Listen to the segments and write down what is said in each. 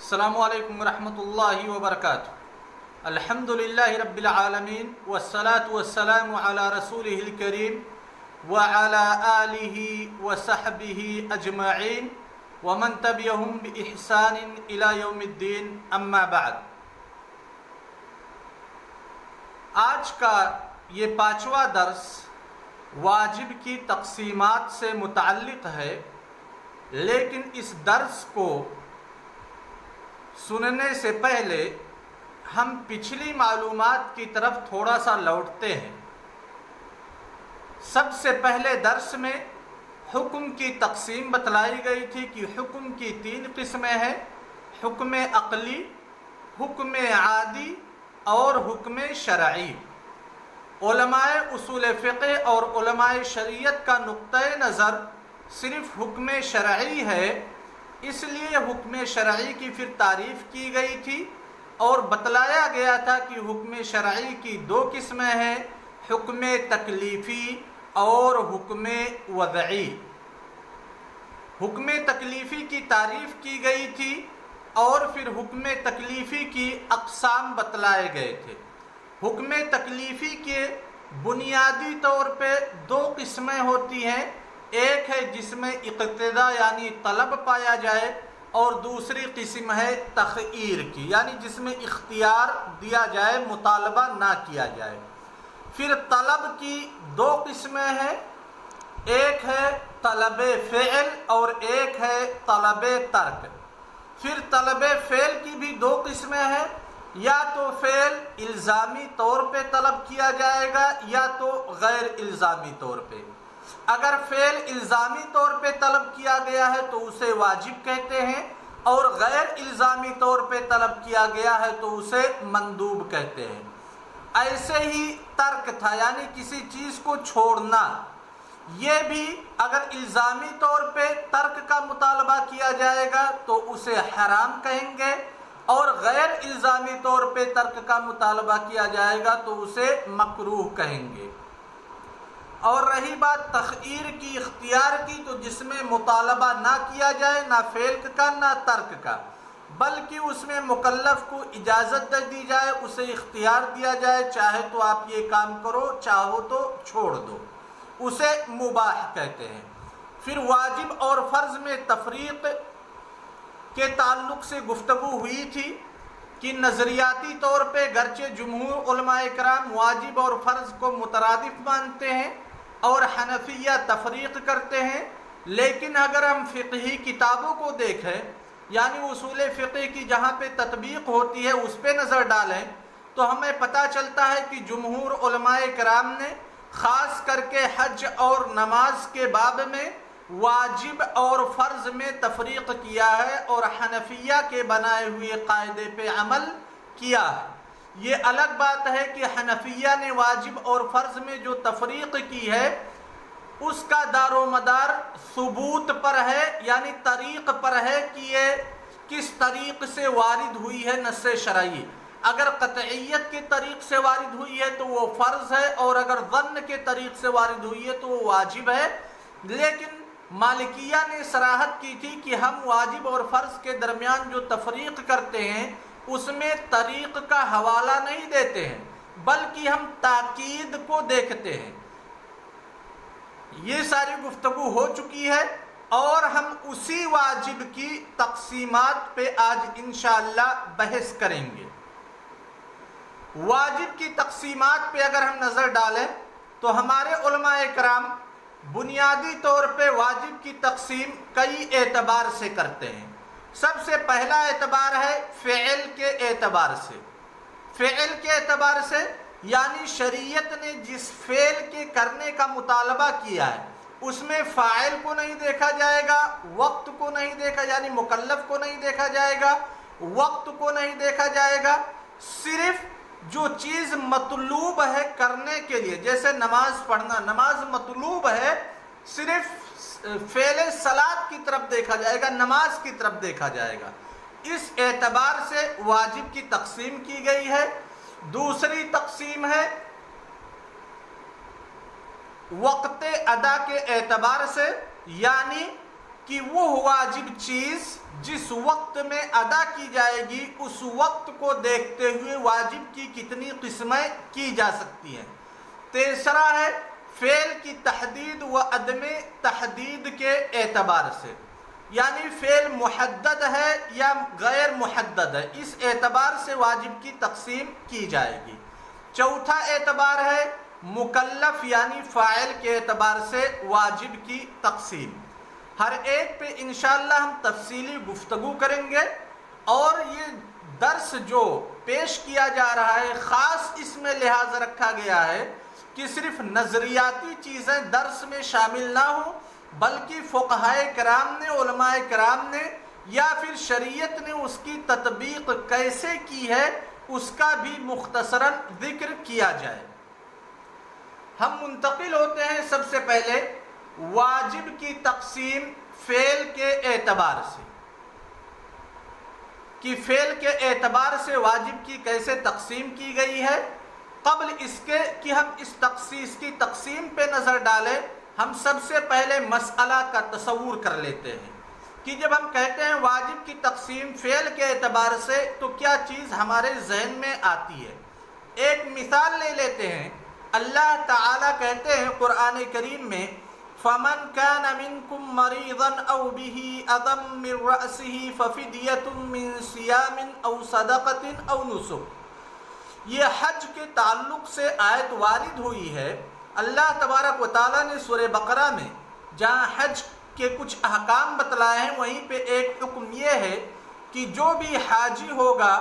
السلام علیکم ورحمۃ اللہ وبرکاتہ۔ الحمدللہ رب العالمین والصلاة والسلام علی رسولہ الکریم وعلی آلہ وصحبہ اجمعین ومن تبعہم بإحسان الی یوم الدین، اما بعد۔ آج کا یہ 5واں درس واجب کی تقسیمات سے متعلق ہے، لیکن اس درس کو سننے سے پہلے ہم پچھلی معلومات کی طرف تھوڑا سا لوٹتے ہیں۔ سب سے پہلے درس میں حکم کی تقسیم بتلائی گئی تھی کہ حکم کی 3 قسمیں ہیں: حکم عقلی، حکم عادی اور حکم شرعی۔ علماء اصول فقہ اور علماء شریعت کا نقطۂ نظر صرف حکم شرعی ہے، اس لیے حکم شرعی کی پھر تعریف کی گئی تھی اور بتلایا گیا تھا کہ حکم شرعی کی 2 قسمیں ہیں: حکم تکلیفی اور حکم وضعی۔ حکم تکلیفی کی تعریف کی گئی تھی اور پھر حکم تکلیفی کی اقسام بتلائے گئے تھے۔ حکم تکلیفی کے بنیادی طور پہ 2 قسمیں ہوتی ہیں، ایک ہے جس میں اقتدا یعنی طلب پایا جائے، اور دوسری قسم ہے تخییر کی یعنی جس میں اختیار دیا جائے، مطالبہ نہ کیا جائے۔ پھر طلب کی 2 قسمیں ہیں، ایک ہے طلب فعل اور ایک ہے طلب ترک۔ پھر طلب فعل کی بھی 2 قسمیں ہیں، یا تو فعل الزامی طور پہ طلب کیا جائے گا یا تو غیر الزامی طور پہ۔ اگر فعل الزامی طور پہ طلب کیا گیا ہے تو اسے واجب کہتے ہیں، اور غیر الزامی طور پہ طلب کیا گیا ہے تو اسے مندوب کہتے ہیں۔ ایسے ہی ترک تھا یعنی کسی چیز کو چھوڑنا، یہ بھی اگر الزامی طور پہ ترک کا مطالبہ کیا جائے گا تو اسے حرام کہیں گے، اور غیر الزامی طور پہ ترک کا مطالبہ کیا جائے گا تو اسے مکروہ کہیں گے۔ اور رہی بات تخییر کی، اختیار کی، تو جس میں مطالبہ نہ کیا جائے نہ فعل کا نہ ترک کا، بلکہ اس میں مکلف کو اجازت دے دی جائے، اسے اختیار دیا جائے، چاہے تو آپ یہ کام کرو، چاہو تو چھوڑ دو، اسے مباح کہتے ہیں۔ پھر واجب اور فرض میں تفریق کے تعلق سے گفتگو ہوئی تھی کہ نظریاتی طور پہ گرچہ جمہور علماء کرام واجب اور فرض کو مترادف مانتے ہیں اور حنفیہ تفریق کرتے ہیں، لیکن اگر ہم فقہی کتابوں کو دیکھیں یعنی اصول فقہ کی جہاں پہ تطبیق ہوتی ہے اس پہ نظر ڈالیں تو ہمیں پتہ چلتا ہے کہ جمہور علماء کرام نے خاص کر کے حج اور نماز کے باب میں واجب اور فرض میں تفریق کیا ہے اور حنفیہ کے بنائے ہوئے قاعدے پہ عمل کیا ہے۔ یہ الگ بات ہے کہ حنفیہ نے واجب اور فرض میں جو تفریق کی ہے اس کا دار و مدار ثبوت پر ہے، یعنی طریق پر ہے کہ یہ کس طریق سے وارد ہوئی ہے نص شرعی۔ اگر قطعیت کے طریق سے وارد ہوئی ہے تو وہ فرض ہے، اور اگر ظن کے طریق سے وارد ہوئی ہے تو وہ واجب ہے۔ لیکن مالکیہ نے صراحت کی تھی کہ ہم واجب اور فرض کے درمیان جو تفریق کرتے ہیں اس میں طریق کا حوالہ نہیں دیتے ہیں، بلکہ ہم تاکید کو دیکھتے ہیں۔ یہ ساری گفتگو ہو چکی ہے اور ہم اسی واجب کی تقسیمات پہ آج انشاءاللہ بحث کریں گے۔ واجب کی تقسیمات پہ اگر ہم نظر ڈالیں تو ہمارے علماء کرام بنیادی طور پہ واجب کی تقسیم کئی اعتبار سے کرتے ہیں۔ سب سے پہلا اعتبار ہے فعل کے اعتبار سے۔ فعل کے اعتبار سے یعنی شریعت نے جس فعل کے کرنے کا مطالبہ کیا ہے اس میں فاعل کو نہیں دیکھا جائے گا، وقت کو نہیں دیکھا یعنی مکلف کو نہیں دیکھا جائے گا، وقت کو نہیں دیکھا جائے گا، صرف جو چیز مطلوب ہے کرنے کے لیے، جیسے نماز پڑھنا، نماز مطلوب ہے، صرف فعل صلاۃ کی طرف دیکھا جائے گا، نماز کی طرف دیکھا جائے گا۔ اس اعتبار سے واجب کی تقسیم کی گئی ہے۔ دوسری تقسیم ہے وقت ادا کے اعتبار سے، یعنی کہ وہ واجب چیز جس وقت میں ادا کی جائے گی اس وقت کو دیکھتے ہوئے واجب کی کتنی قسمیں کی جا سکتی ہیں۔ تیسرا ہے فعل کی تحدید و عدم تحدید کے اعتبار سے، یعنی فعل محدد ہے یا غیر محدد ہے، اس اعتبار سے واجب کی تقسیم کی جائے گی۔ چوتھا اعتبار ہے مکلف یعنی فاعل کے اعتبار سے واجب کی تقسیم۔ ہر ایک پہ انشاءاللہ ہم تفصیلی گفتگو کریں گے، اور یہ درس جو پیش کیا جا رہا ہے خاص اس میں لحاظ رکھا گیا ہے کہ صرف نظریاتی چیزیں درس میں شامل نہ ہوں، بلکہ فقہائے کرام نے، علماء کرام نے یا پھر شریعت نے اس کی تطبیق کیسے کی ہے اس کا بھی مختصراً ذکر کیا جائے۔ ہم منتقل ہوتے ہیں سب سے پہلے واجب کی تقسیم فعل کے اعتبار سے، کہ فعل کے اعتبار سے واجب کی کیسے تقسیم کی گئی ہے۔ قبل اس کے کہ ہم اس کی تقسیم پہ نظر ڈالیں، ہم سب سے پہلے مسئلہ کا تصور کر لیتے ہیں کہ جب ہم کہتے ہیں واجب کی تقسیم فعل کے اعتبار سے تو کیا چیز ہمارے ذہن میں آتی ہے۔ ایک مثال لے لیتے ہیں۔ اللہ تعالیٰ کہتے ہیں قرآن کریم میں فَمَنْ كَانَ مِنْكُمْ مَرِيضًا أَوْ بِهِ أَذًى مِّن رَأْسِهِ فَفِدْيَةٌ مِّن صِيَامٍ أَوْ صَدَقَةٍ أَوْ نُسُكٍ۔ یہ حج کے تعلق سے آیت وارد ہوئی ہے۔ اللہ تبارک و تعالیٰ نے سورہ بقرہ میں جہاں حج کے کچھ احکام بتلائے ہیں وہیں پہ ایک حکم یہ ہے کہ جو بھی حاجی ہوگا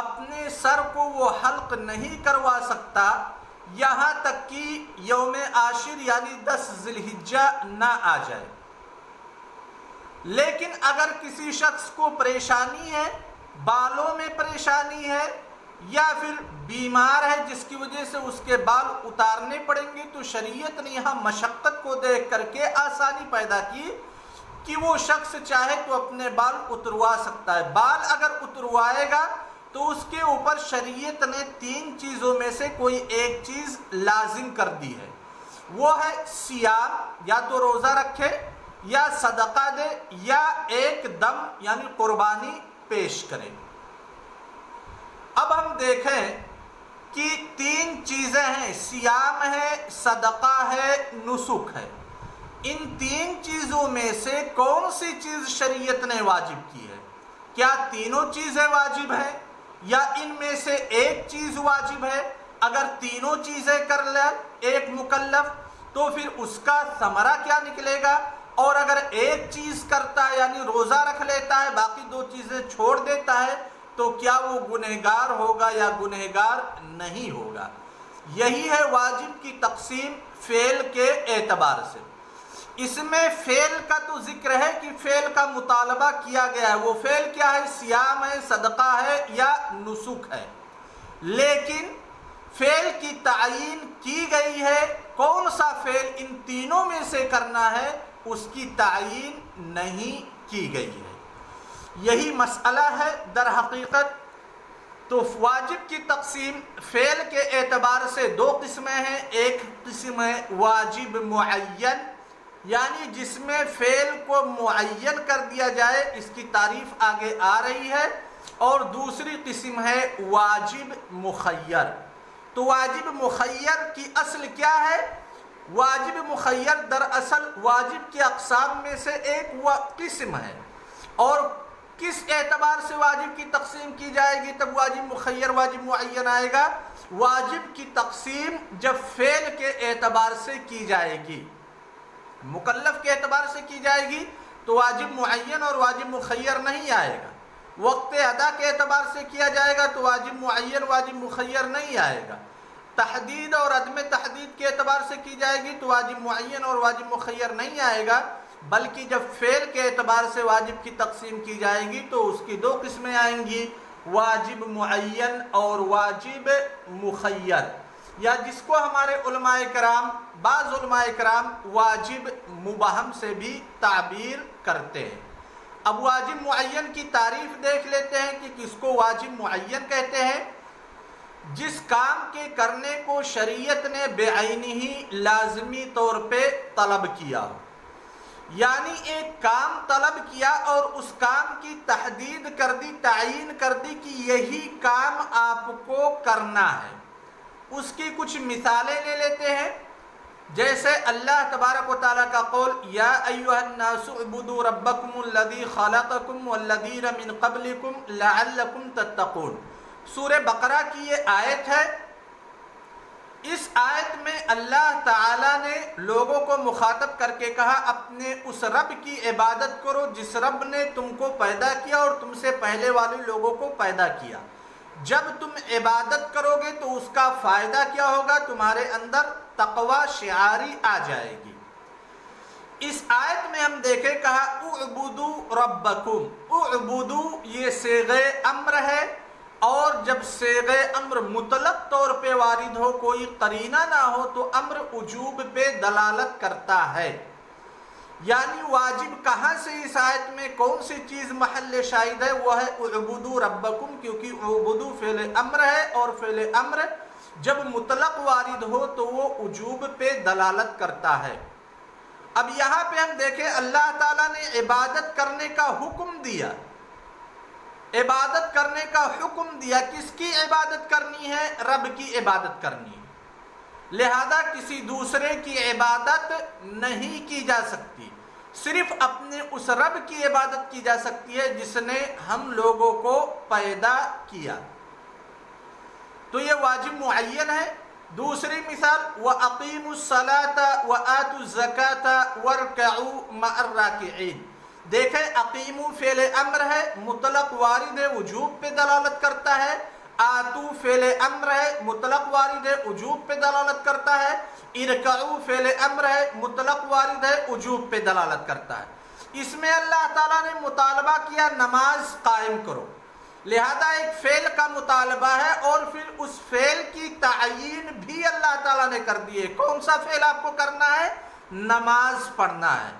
اپنے سر کو وہ حلق نہیں کروا سکتا یہاں تک کہ یوم عاشر یعنی 10 ذی الحجہ نہ آ جائے۔ لیکن اگر کسی شخص کو پریشانی ہے، بالوں میں پریشانی ہے یا پھر بیمار ہے جس کی وجہ سے اس کے بال اتارنے پڑیں گے، تو شریعت نے یہاں مشقت کو دیکھ کر کے آسانی پیدا کی کہ وہ شخص چاہے تو اپنے بال اتروا سکتا ہے۔ بال اگر اتروائے گا تو اس کے اوپر شریعت نے 3 چیزوں میں سے کوئی ایک چیز لازم کر دی ہے، وہ ہے صیام، یا تو روزہ رکھے یا صدقہ دے یا ایک دم یعنی قربانی پیش کرے۔ اب ہم دیکھیں کہ 3 چیزیں ہیں، صیام ہے، صدقہ ہے، نسک ہے۔ ان 3 چیزوں میں سے کون سی چیز شریعت نے واجب کی ہے؟ کیا تینوں چیزیں واجب ہیں یا ان میں سے ایک چیز واجب ہے؟ اگر تینوں چیزیں کر لے ایک مکلف تو پھر اس کا ثمرہ کیا نکلے گا، اور اگر ایک چیز کرتا ہے یعنی روزہ رکھ لیتا ہے باقی 2 چیزیں چھوڑ دیتا ہے تو کیا وہ گنہگار ہوگا یا گنہگار نہیں ہوگا؟ یہی ہے واجب کی تقسیم فعل کے اعتبار سے۔ اس میں فعل کا تو ذکر ہے کہ فعل کا مطالبہ کیا گیا ہے، وہ فعل کیا ہے؟ صیام ہے، صدقہ ہے یا نسک ہے۔ لیکن فعل کی تعیین کی گئی ہے، کون سا فعل ان تینوں میں سے کرنا ہے اس کی تعیین نہیں کی گئی ہے۔ یہی مسئلہ ہے در حقیقت۔ تو واجب کی تقسیم فعل کے اعتبار سے 2 قسمیں ہیں۔ ایک قسم ہے واجب معین، یعنی جس میں فعل کو معین کر دیا جائے، اس کی تعریف آگے آ رہی ہے، اور دوسری قسم ہے واجب مخیر۔ تو واجب مخیر کی اصل کیا ہے؟ واجب مخیر دراصل واجب کی اقسام میں سے ایک قسم ہے، اور کس اعتبار سے واجب کی تقسیم کی جائے گی تب واجب مخیر واجب معین آئے گا؟ واجب کی تقسیم جب فعل کے اعتبار سے کی جائے گی، مکلف کے اعتبار سے کی جائے گی تو واجب معین اور واجب مخیر نہیں آئے گا۔ وقت ادا کے اعتبار سے کیا جائے گا تو واجب معین واجب مخیر نہیں آئے گا۔ تحدید اور عدم تحدید کے اعتبار سے کی جائے گی تو واجب معین اور واجب مخیر نہیں آئے گا، بلکہ جب فعل کے اعتبار سے واجب کی تقسیم کی جائے گی تو اس کی 2 قسمیں آئیں گی، واجب معین اور واجب مخیر، یا جس کو ہمارے علماء کرام، بعض علماء کرام واجب مبہم سے بھی تعبیر کرتے ہیں۔ اب واجب معین کی تعریف دیکھ لیتے ہیں کہ کس کو واجب معین کہتے ہیں؟ جس کام کے کرنے کو شریعت نے بعینہ ہی لازمی طور پہ طلب کیا ہو، یعنی ایک کام طلب کیا اور اس کام کی تحدید کر دی، تعیین کر دی کہ یہی کام آپ کو کرنا ہے۔ اس کی کچھ مثالیں لے لیتے ہیں، جیسے اللہ تبارک و تعالیٰ کا قول یا ایھا الناس اعبدوا ربکم الذی خلقکم والذین من قبلکم لعلکم تتقون۔ سورہ بقرہ کی یہ آیت ہے۔ اس آیت میں اللہ تعالیٰ نے لوگوں کو مخاطب کر کے کہا اپنے اس رب کی عبادت کرو جس رب نے تم کو پیدا کیا اور تم سے پہلے والے لوگوں کو پیدا کیا۔ جب تم عبادت کرو گے تو اس کا فائدہ کیا ہوگا؟ تمہارے اندر تقوی شعاری آ جائے گی۔ اس آیت میں ہم دیکھیں کہا اعبدوا ربکم۔ اعبدوا یہ صیغہ امر ہے، اور جب صیغہ امر مطلق طور پہ وارد ہو، کوئی قرینہ نہ ہو، تو امر وجوب پہ دلالت کرتا ہے۔ یعنی واجب کہاں سے اس آیت میں کون سی چیز محل شاہد ہے؟ وہ ہے اعبدوا ربکم، کیونکہ اعبدوا فعل امر ہے، اور فعل امر جب مطلق وارد ہو تو وہ وجوب پہ دلالت کرتا ہے۔ اب یہاں پہ ہم دیکھیں اللہ تعالیٰ نے عبادت کرنے کا حکم دیا۔ عبادت کرنے کا حکم دیا، کس کی عبادت کرنی ہے؟ رب کی عبادت کرنی ہے، لہذا کسی دوسرے کی عبادت نہیں کی جا سکتی، صرف اپنے اس رب کی عبادت کی جا سکتی ہے جس نے ہم لوگوں کو پیدا کیا۔ تو یہ واجب معین ہے۔ دوسری مثال وَأَقِيمُوا الصَّلَاةَ وَآتُوا الزَّكَاةَ وَارْكَعُوا مَعَ الرَّاكِعِينَ۔ دیکھیں اقیمو فعل امر ہے، مطلق وارد ہے، وجوب پہ دلالت کرتا ہے۔ آتو فعل امر ہے، مطلق وارد ہے، وجوب پہ دلالت کرتا ہے۔ ارکعو فعل امر ہے، مطلق وارد ہے، وجوب پہ دلالت کرتا ہے۔ اس میں اللہ تعالیٰ نے مطالبہ کیا نماز قائم کرو، لہذا ایک فعل کا مطالبہ ہے، اور پھر اس فعل کی تعیین بھی اللہ تعالیٰ نے کر دی ہے۔ کون سا فعل آپ کو کرنا ہے؟ نماز پڑھنا ہے۔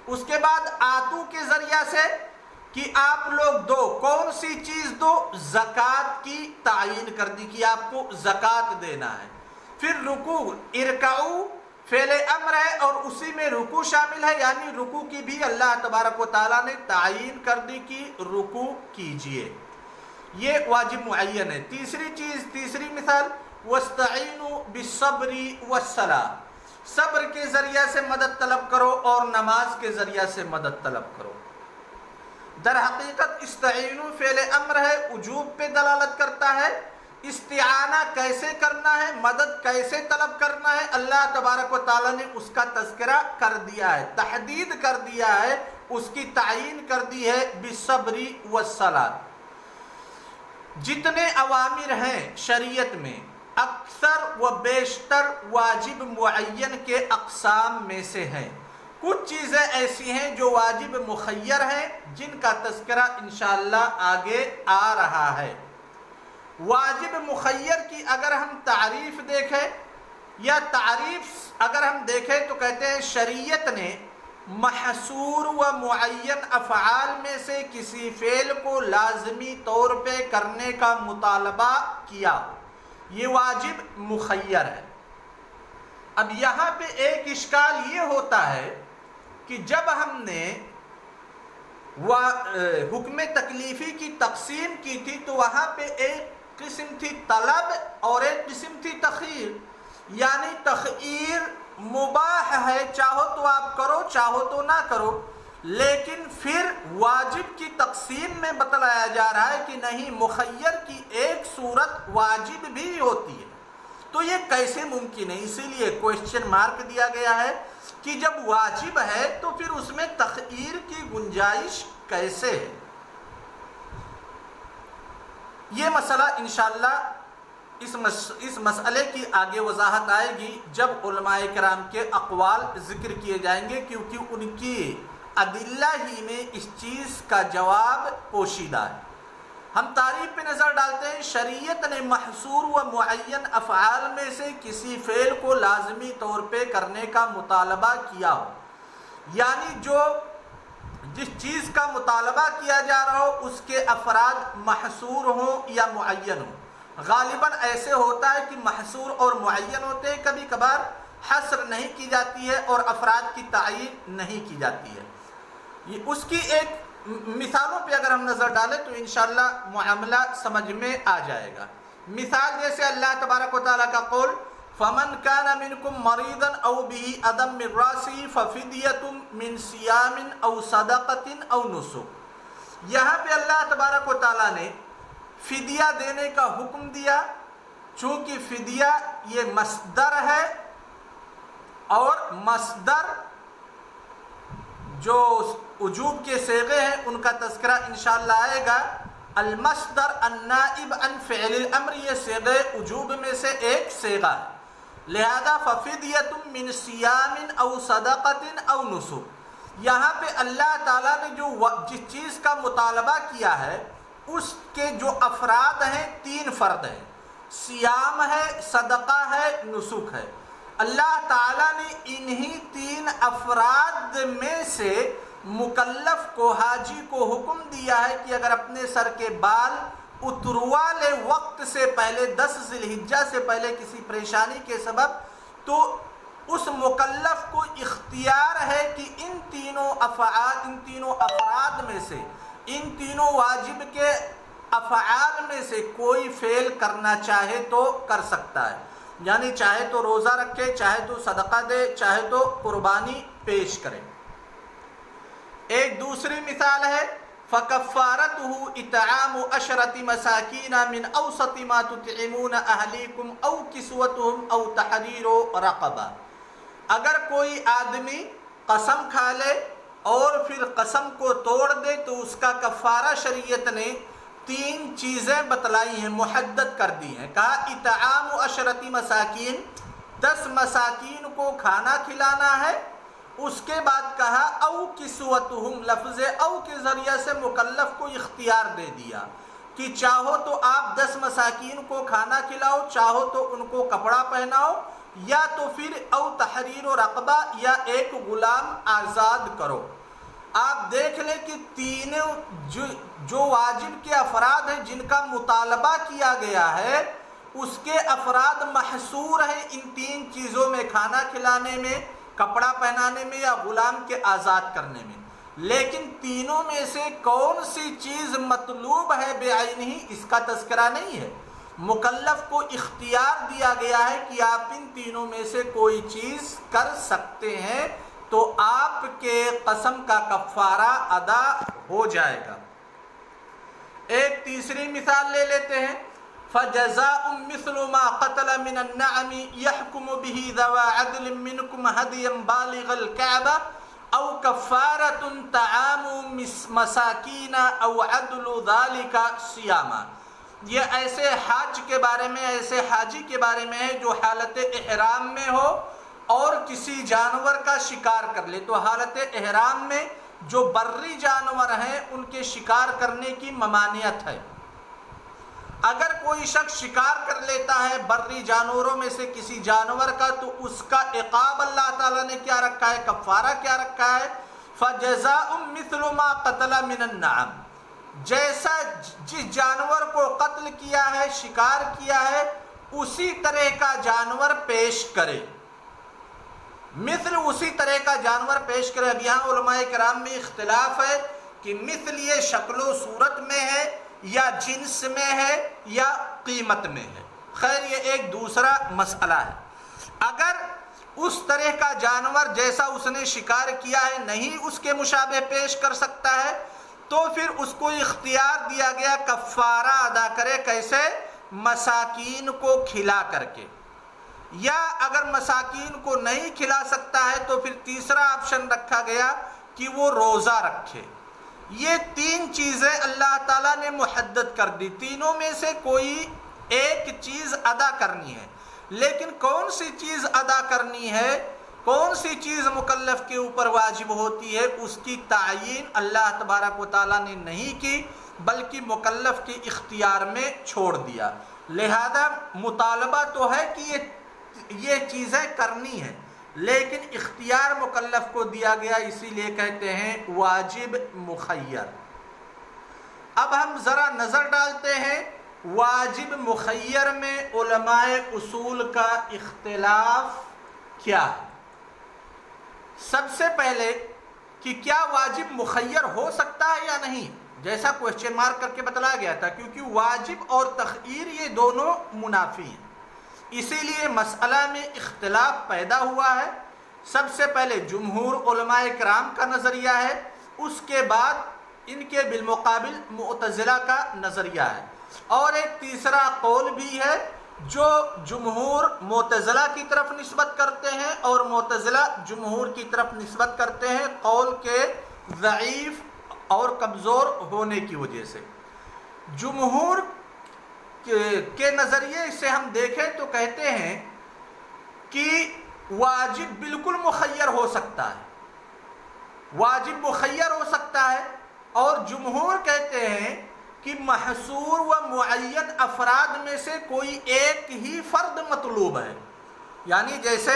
اس کے بعد آتو کے ذریعہ سے کہ آپ لوگ دو، کون سی چیز دو؟ زکوٰۃ کی تعیین کر دی کہ آپ کو زکوٰۃ دینا ہے۔ پھر رکوع، ارکعو فعل امر ہے اور اسی میں رکوع شامل ہے، یعنی رکوع کی بھی اللہ تبارک و تعالیٰ نے تعیین کر دی کہ رکوع کیجئے، یہ واجب معین ہے۔ تیسری مثال وَاسْتَعِينُوا بِالصَّبْرِ وَالصَّلَاةِ، صبر کے ذریعہ سے مدد طلب کرو اور نماز کے ذریعہ سے مدد طلب کرو۔ در حقیقت استعینوا فعل امر ہے، وجوب پہ دلالت کرتا ہے۔ استعانہ کیسے کرنا ہے، مدد کیسے طلب کرنا ہے، اللہ تبارک و تعالیٰ نے اس کا تذکرہ کر دیا ہے، تحدید کر دیا ہے، اس کی تعیین کر دی ہے بالصبر والصلاۃ۔ جتنے اوامر ہیں شریعت میں اکثر و بیشتر واجب معین کے اقسام میں سے ہیں۔ کچھ چیزیں ایسی ہیں جو واجب مخیر ہیں، جن کا تذکرہ انشاءاللہ آگے آ رہا ہے۔ واجب مخیر کی اگر ہم تعریف دیکھیں، یا تعریف اگر ہم دیکھیں تو کہتے ہیں شریعت نے محصور و معین افعال میں سے کسی فعل کو لازمی طور پہ کرنے کا مطالبہ کیا، یہ واجب مخیر ہے۔ اب یہاں پہ ایک اشکال یہ ہوتا ہے کہ جب ہم نے حکم تکلیفی کی تقسیم کی تھی تو وہاں پہ ایک قسم تھی طلب اور ایک قسم تھی تخییر، یعنی تخییر مباح ہے، چاہو تو آپ کرو چاہو تو نہ کرو، لیکن پھر واجب کی تقسیم میں بتلایا جا رہا ہے کہ نہیں، مخیر کی ایک صورت واجب بھی ہوتی ہے۔ تو یہ کیسے ممکن ہے؟ اسی لیے کوشچن مارک دیا گیا ہے کہ جب واجب ہے تو پھر اس میں تخییر کی گنجائش کیسے ہے؟ یہ مسئلہ انشاءاللہ اس مسئلے کی آگے وضاحت آئے گی جب علماء کرام کے اقوال ذکر کیے جائیں گے، کیونکہ ان کی ادلہ ہی میں اس چیز کا جواب پوشیدہ ہے۔ ہم تعریف پہ نظر ڈالتے ہیں، شریعت نے محصور و معین افعال میں سے کسی فعل کو لازمی طور پہ کرنے کا مطالبہ کیا ہو، یعنی جس چیز کا مطالبہ کیا جا رہا ہو اس کے افراد محصور ہوں یا معین ہوں۔ غالباً ایسے ہوتا ہے کہ محصور اور معین ہوتے ہیں، کبھی کبھار حصر نہیں کی جاتی ہے اور افراد کی تعین نہیں کی جاتی ہے۔ یہ اس کی ایک مثالوں پہ اگر ہم نظر ڈالیں تو انشاءاللہ معاملہ سمجھ میں آ جائے گا۔ مثال جیسے اللہ تبارک و تعالیٰ کا قول فَمَنْ كَانَ مِنْكُمْ مَرِيضًا أَوْ بِهِ أَذًى مِّن رَّأْسِهِ فَفِدْيَةٌ مِّن صِيَامٍ أَوْ صَدَقَةٍ أَوْ نُسُكٍ۔ یہاں پہ اللہ تبارک و تعالیٰ نے فدیہ دینے کا حکم دیا، چونکہ فدیہ یہ مصدر ہے اور مصدر جو وجوب کے صیغے ہیں ان کا تذکرہ انشاءاللہ آئے گا۔ المصدر النائب عن فعل الامر یہ صیغے وجوب میں سے ایک صیغہ ہے، لہذا ففدیۃ من صیام او صدقۃ او نسک۔ یہاں پہ اللہ تعالیٰ نے جس چیز کا مطالبہ کیا ہے اس کے جو افراد ہیں 3 فرد ہیں، صیام ہے، صدقہ ہے، نسک ہے۔ اللہ تعالیٰ نے انہی 3 افراد میں سے مکلف کو، حاجی کو حکم دیا ہے کہ اگر اپنے سر کے بال اتروا لے وقت سے پہلے 10 ذی الحجہ سے پہلے کسی پریشانی کے سبب، تو اس مکلف کو اختیار ہے کہ ان تینوں افراد میں سے، ان تینوں واجب کے افعال میں سے کوئی فعل کرنا چاہے تو کر سکتا ہے، یعنی چاہے تو روزہ رکھے، چاہے تو صدقہ دے، چاہے تو قربانی پیش کرے۔ ایک دوسری مثال ہے فَكَفَّارَتُهُ إِطْعَامُ 10 مَسَاكِينَ مِنْ أَوْسَطِ مَا تُطْعِمُونَ أَهْلِيكُمْ أَوْ كِسْوَتُهُمْ أَوْ تَحْرِيرُ رَقَبَةٍ۔ اگر کوئی آدمی قسم کھا لے اور پھر قسم کو توڑ دے تو اس کا کفارہ شریعت نے 3 چیزیں بتلائی ہیں، محدد کر دی ہیں۔ کہا اطعام 10 مساکین، 10 مساکین کو کھانا کھلانا ہے۔ اس کے بعد کہا او کسوتہم، لفظ او کے ذریعے سے مکلف کو اختیار دے دیا کہ چاہو تو آپ 10 مساکین کو کھانا کھلاؤ، چاہو تو ان کو کپڑا پہناؤ، یا تو پھر او تحریر و رقبہ، یا ایک غلام آزاد کرو۔ آپ دیکھ لیں کہ تینوں جو واجب کے افراد ہیں جن کا مطالبہ کیا گیا ہے اس کے افراد محصور ہیں ان 3 چیزوں میں، کھانا کھلانے میں، کپڑا پہنانے میں، یا غلام کے آزاد کرنے میں۔ لیکن تینوں میں سے کون سی چیز مطلوب ہے بعینہ اس کا تذکرہ نہیں ہے۔ مکلف کو اختیار دیا گیا ہے کہ آپ ان تینوں میں سے کوئی چیز کر سکتے ہیں تو آپ کے قسم کا کفارہ ادا ہو جائے گا۔ ایک تیسری مثال لے لیتے ہیں فَجَزَاءٌ مِثْلُ مَا قَتَلَ مِنَ النَّعَمِ يَحْكُمُ بِهِ ذَوَا عَدْلٍ مِّنْكُمْ هَدْيًا بَالِغَ الْكَعْبَةِ أَوْ كَفَّارَةٌ طَعَامُ مَسَاكِينَ أَوْ عَدْلُ ذَلِكَ صِيَامًا۔ یہ ایسے حاج کے بارے میں، ایسے حاجی کے بارے میں ہے جو حالت احرام میں ہو اور کسی جانور کا شکار کر لے۔ تو حالت احرام میں جو بری جانور ہیں ان کے شکار کرنے کی ممانعت ہے۔ اگر کوئی شخص شکار کر لیتا ہے بری جانوروں میں سے کسی جانور کا تو اس کا عقاب اللہ تعالیٰ نے کیا رکھا ہے، کفارہ کیا رکھا ہے، فَجَزَاءٌ مِثْلُ مَا قَتَلَ مِنَ النَّعَمِ، جیسا جس جانور کو قتل کیا ہے، شکار کیا ہے، اسی طرح کا جانور پیش کرے، مثل اسی طرح کا جانور پیش کرے۔ اب یہاں علماء کرام میں اختلاف ہے کہ مثل یہ شکل و صورت میں ہے یا جنس میں ہے یا قیمت میں ہے، خیر یہ ایک دوسرا مسئلہ ہے۔ اگر اس طرح کا جانور جیسا اس نے شکار کیا ہے نہیں اس کے مشابہ پیش کر سکتا ہے تو پھر اس کو اختیار دیا گیا کفارہ ادا کرے، کیسے، مساکین کو کھلا کر کے، یا اگر مساکین کو نہیں کھلا سکتا ہے تو پھر تیسرا آپشن رکھا گیا کہ وہ روزہ رکھے۔ یہ 3 چیزیں اللہ تعالیٰ نے محدد کر دی، تینوں میں سے کوئی ایک چیز ادا کرنی ہے، لیکن کون سی چیز ادا کرنی ہے، کون سی چیز مکلف کے اوپر واجب ہوتی ہے، اس کی تعیین اللہ تبارک و تعالیٰ نے نہیں کی بلکہ مکلف کے اختیار میں چھوڑ دیا۔ لہذا مطالبہ تو ہے کہ یہ چیزیں کرنی ہیں لیکن اختیار مکلف کو دیا گیا، اسی لیے کہتے ہیں واجب مخیر۔ اب ہم ذرا نظر ڈالتے ہیں واجب مخیر میں علماء اصول کا اختلاف کیا ہے؟ سب سے پہلے کہ کیا واجب مخیر ہو سکتا ہے یا نہیں، جیسا کوشچن مارک کر کے بتلایا گیا تھا، کیونکہ واجب اور تخییر یہ دونوں منافی ہیں، اسی لیے مسئلہ میں اختلاف پیدا ہوا ہے۔ سب سے پہلے جمہور علماء کرام کا نظریہ ہے، اس کے بعد ان کے بالمقابل معتزلہ کا نظریہ ہے، اور ایک تیسرا قول بھی ہے جو جمہور معتزلہ کی طرف نسبت کرتے ہیں اور معتزلہ جمہور کی طرف نسبت کرتے ہیں، قول کے ضعیف اور کمزور ہونے کی وجہ سے۔ جمہور کے نظریے سے ہم دیکھیں تو کہتے ہیں کہ واجب بالکل مخیر ہو سکتا ہے، واجب مخیر ہو سکتا ہے، اور جمہور کہتے ہیں کہ محصور و معین افراد میں سے کوئی ایک ہی فرد مطلوب ہے، یعنی جیسے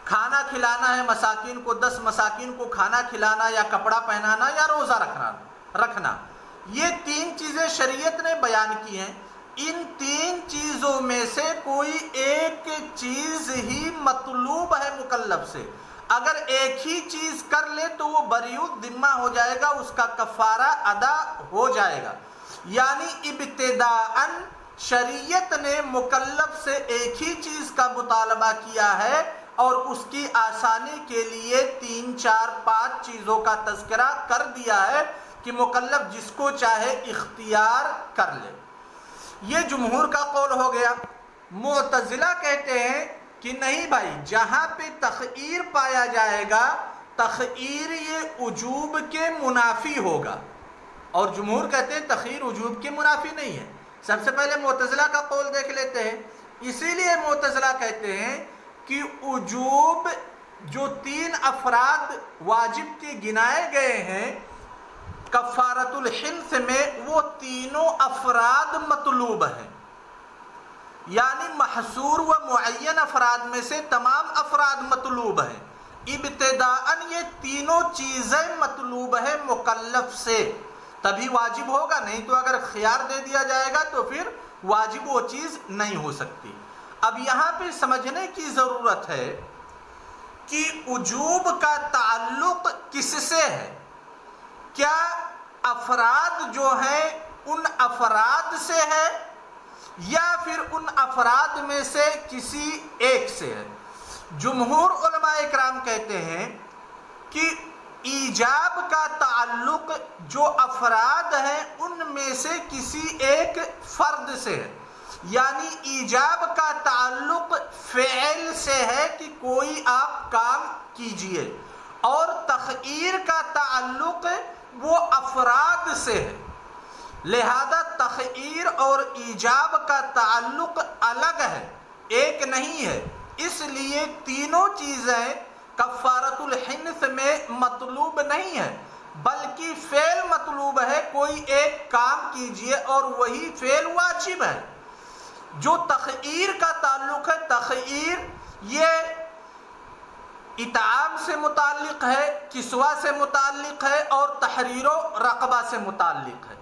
کھانا کھلانا ہے مساکین کو، 10 مساکین کو کھانا کھلانا یا کپڑا پہنانا یا روزہ رکھنا، یہ 3 چیزیں شریعت نے بیان کی ہیں، ان 3 چیزوں میں سے کوئی ایک چیز ہی مطلوب ہے مکلف سے، اگر ایک ہی چیز کر لے تو وہ بریء الذمہ ہو جائے گا، اس کا کفارہ ادا ہو جائے گا۔ یعنی ابتداءً شریعت نے مکلف سے ایک ہی چیز کا مطالبہ کیا ہے، اور اس کی آسانی کے لیے 3 4 5 چیزوں کا تذکرہ کر دیا ہے کہ مکلف جس کو چاہے اختیار کر لے۔ یہ جمہور کا قول ہو گیا۔ معتزلہ کہتے ہیں کہ نہیں بھائی، جہاں پہ تخییر پایا جائے گا، تخییر یہ وجوب کے منافی ہوگا، اور جمہور کہتے ہیں تخییر وجوب کے منافی نہیں ہے۔ سب سے پہلے معتزلہ کا قول دیکھ لیتے ہیں۔ اسی لیے معتزلہ کہتے ہیں کہ وجوب جو 3 افراد واجب کے گنائے گئے ہیں کفارۃ الحنث میں، وہ تینوں افراد مطلوب ہیں، یعنی محصور و معین افراد میں سے تمام افراد مطلوب ہیں۔ ابتداءً یہ تینوں چیزیں مطلوب ہے مکلف سے، تبھی واجب ہوگا، نہیں تو اگر خیار دے دیا جائے گا تو پھر واجب وہ چیز نہیں ہو سکتی۔ اب یہاں پہ سمجھنے کی ضرورت ہے کہ وجوب کا تعلق کس سے ہے؟ کیا افراد جو ہیں ان افراد سے ہے یا پھر ان افراد میں سے کسی ایک سے ہے؟ جمہور علماء کرام کہتے ہیں کہ ایجاب کا تعلق جو افراد ہیں ان میں سے کسی ایک فرد سے ہے، یعنی ایجاب کا تعلق فعل سے ہے کہ کوئی آپ کام کیجئے، اور تخییر کا تعلق وہ افراد سے ہے، لہذا تخییر اور ایجاب کا تعلق الگ ہے، ایک نہیں ہے۔ اس لیے تینوں چیزیں کفارۃ الحنث میں مطلوب نہیں ہے، بلکہ فعل مطلوب ہے، کوئی ایک کام کیجئے اور وہی فعل واجب ہے۔ جو تخییر کا تعلق ہے، تخییر یہ اطعام سے متعلق ہے، کسوہ سے متعلق ہے، اور تحریر و رقبہ سے متعلق ہے۔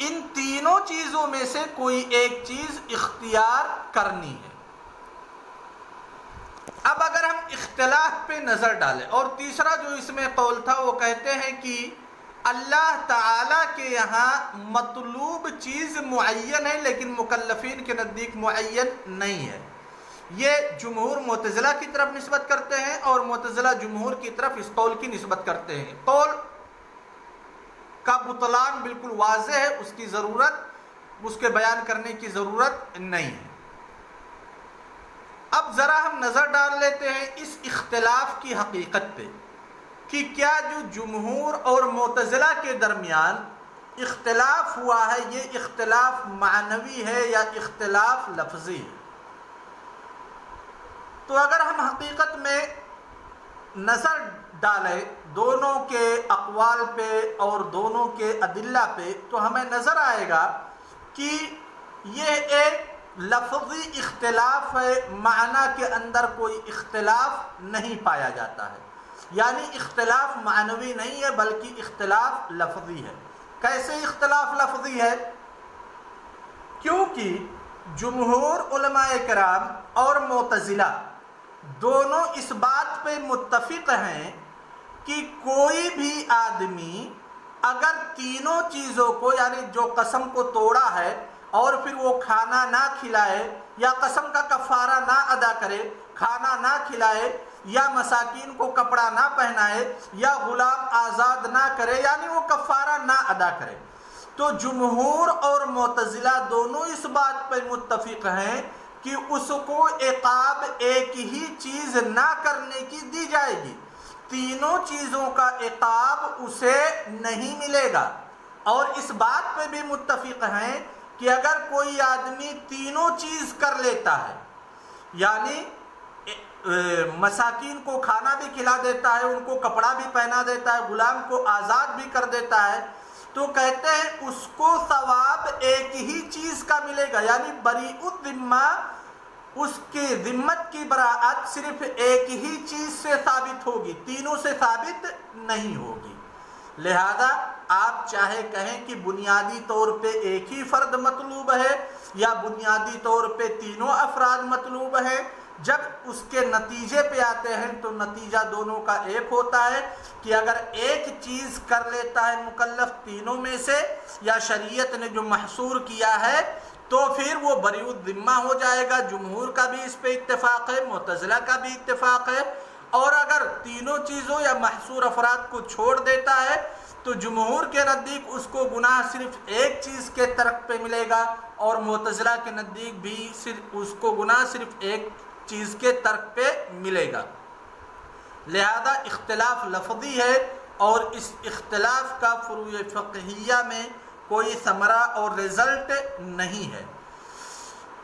ان تینوں چیزوں میں سے کوئی ایک چیز اختیار کرنی ہے۔ اب اگر ہم اختلاف پہ نظر ڈالیں، اور تیسرا جو اس میں قول تھا وہ کہتے ہیں کہ اللہ تعالیٰ کے یہاں مطلوب چیز معین ہے لیکن مکلفین کے نزدیک معین نہیں ہے۔ یہ جمہور معتزلہ کی طرف نسبت کرتے ہیں اور معتزلہ جمہور کی طرف اس قول کی نسبت کرتے ہیں۔ قول کا بطلان بالکل واضح ہے، اس کی ضرورت، اس کے بیان کرنے کی ضرورت نہیں ہے۔ اب ذرا ہم نظر ڈال لیتے ہیں اس اختلاف کی حقیقت پہ کہ کیا جو جمہور اور معتزلہ کے درمیان اختلاف ہوا ہے یہ اختلاف معنوی ہے یا اختلاف لفظی ہے۔ تو اگر ہم حقیقت میں نظر ڈالیں دونوں کے اقوال پہ اور دونوں کے ادلہ پہ تو ہمیں نظر آئے گا کہ یہ ایک لفظی اختلاف ہے، معنی کے اندر کوئی اختلاف نہیں پایا جاتا ہے، یعنی اختلاف معنوی نہیں ہے بلکہ اختلاف لفظی ہے۔ کیسے اختلاف لفظی ہے؟ کیونکہ جمہور علماء کرام اور معتزلہ دونوں اس بات پہ متفق ہیں کہ کوئی بھی آدمی اگر تینوں چیزوں کو یعنی جو قسم کو توڑا ہے اور پھر وہ کھانا نہ کھلائے یا قسم کا کفارہ نہ ادا کرے، کھانا نہ کھلائے یا مساکین کو کپڑا نہ پہنائے یا غلام آزاد نہ کرے یعنی وہ کفارہ نہ ادا کرے، تو جمہور اور معتزلہ دونوں اس بات پر متفق ہیں کہ اس کو عقاب ایک ہی چیز نہ کرنے کی دی جائے گی، تینوں چیزوں کا عقاب اسے نہیں ملے گا۔ اور اس بات پہ بھی متفق ہیں کہ اگر کوئی آدمی تینوں چیز کر لیتا ہے یعنی مساکین کو کھانا بھی کھلا دیتا ہے، ان کو کپڑا بھی پہنا دیتا ہے، غلام کو آزاد بھی کر دیتا ہے، تو کہتے ہیں اس کو ثواب ایک ہی چیز کا ملے گا، یعنی بریء الذمہ اس کی ذمت کی براءت صرف ایک ہی چیز سے ثابت ہوگی، تینوں سے ثابت نہیں ہوگی۔ لہذا آپ چاہے کہیں کہ بنیادی طور پہ ایک ہی فرد مطلوب ہے یا بنیادی طور پہ تینوں افراد مطلوب ہیں، جب اس کے نتیجے پہ آتے ہیں تو نتیجہ دونوں کا ایک ہوتا ہے کہ اگر ایک چیز کر لیتا ہے مکلف تینوں میں سے یا شریعت نے جو محصور کیا ہے تو پھر وہ بریء الذمہ ہو جائے گا۔ جمہور کا بھی اس پہ اتفاق ہے، معتزلہ کا بھی اتفاق ہے۔ اور اگر تینوں چیزوں یا محصور افراد کو چھوڑ دیتا ہے تو جمہور کے نزدیک اس کو گناہ صرف ایک چیز کے ترک پہ ملے گا اور معتزلہ کے نزدیک بھی اس کو گناہ صرف ایک چیز کے ترک پہ ملے گا۔ لہذا اختلاف لفظی ہے اور اس اختلاف کا فروع فقہیہ میں کوئی ثمرہ اور رزلٹ نہیں ہے۔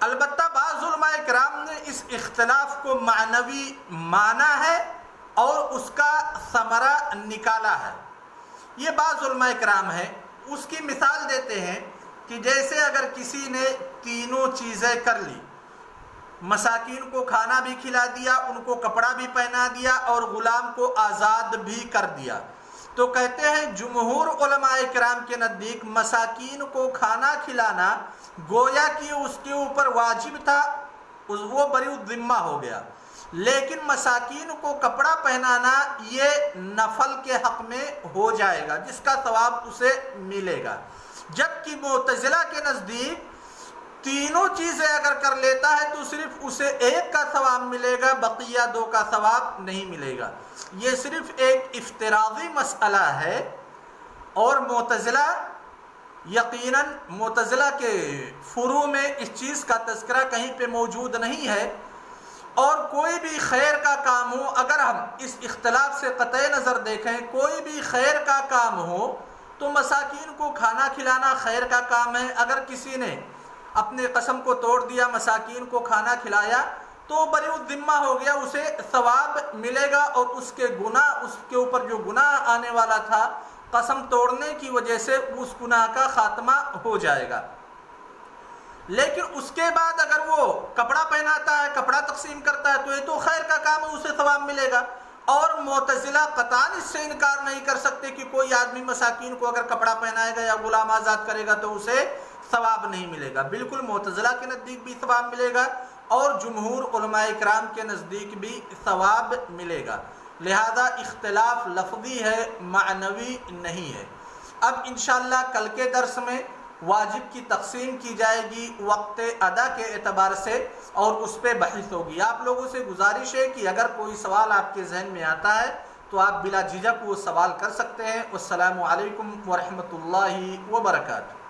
البتہ بعض علماء کرام نے اس اختلاف کو معنوی مانا ہے اور اس کا ثمرہ نکالا ہے۔ یہ بعض علماء کرام ہیں، اس کی مثال دیتے ہیں کہ جیسے اگر کسی نے تینوں چیزیں کر لی، مساکین کو کھانا بھی کھلا دیا، ان کو کپڑا بھی پہنا دیا اور غلام کو آزاد بھی کر دیا، تو کہتے ہیں جمہور علماء کرام کے نزدیک مساکین کو کھانا کھلانا گویا کہ اس کے اوپر واجب تھا، وہ بریء الذمہ ہو گیا، لیکن مساکین کو کپڑا پہنانا یہ نفل کے حق میں ہو جائے گا جس کا ثواب اسے ملے گا۔ جبکہ معتزلہ کے نزدیک تینوں چیزیں اگر کر لیتا ہے تو صرف اسے ایک کا ثواب ملے گا، بقیہ دو کا ثواب نہیں ملے گا۔ یہ صرف ایک افتراضی مسئلہ ہے اور معتزلہ یقیناً معتزلہ کے فروع میں اس چیز کا تذکرہ کہیں پہ موجود نہیں ہے، اور کوئی بھی خیر کا کام ہو، اگر ہم اس اختلاف سے قطع نظر دیکھیں، کوئی بھی خیر کا کام ہو تو مساکین کو کھانا کھلانا خیر کا کام ہے۔ اگر کسی نے اپنے قسم کو توڑ دیا، مساکین کو کھانا کھلایا تو بریء الذمہ ہو گیا، اسے ثواب ملے گا اور اس کے گناہ، اس کے اوپر جو گناہ آنے والا تھا قسم توڑنے کی وجہ سے اس گناہ کا خاتمہ ہو جائے گا۔ لیکن اس کے بعد اگر وہ کپڑا پہناتا ہے، کپڑا تقسیم کرتا ہے تو یہ تو خیر کا کام ہے، اسے ثواب ملے گا۔ اور معتزلہ قطعاً اس سے انکار نہیں کر سکتے کہ کوئی آدمی مساکین کو اگر کپڑا پہنائے گا یا غلام آزاد کرے گا تو اسے ثواب نہیں ملے گا۔ بالکل معتزلہ کے نزدیک بھی ثواب ملے گا اور جمہور علماء کرام کے نزدیک بھی ثواب ملے گا۔ لہذا اختلاف لفظی ہے، معنوی نہیں ہے۔ اب انشاءاللہ کل کے درس میں واجب کی تقسیم کی جائے گی وقت ادا کے اعتبار سے اور اس پہ بحث ہوگی۔ آپ لوگوں سے گزارش ہے کہ اگر کوئی سوال آپ کے ذہن میں آتا ہے تو آپ بلا جھجک وہ سوال کر سکتے ہیں۔ السلام علیکم ورحمۃ اللہ وبرکاتہ۔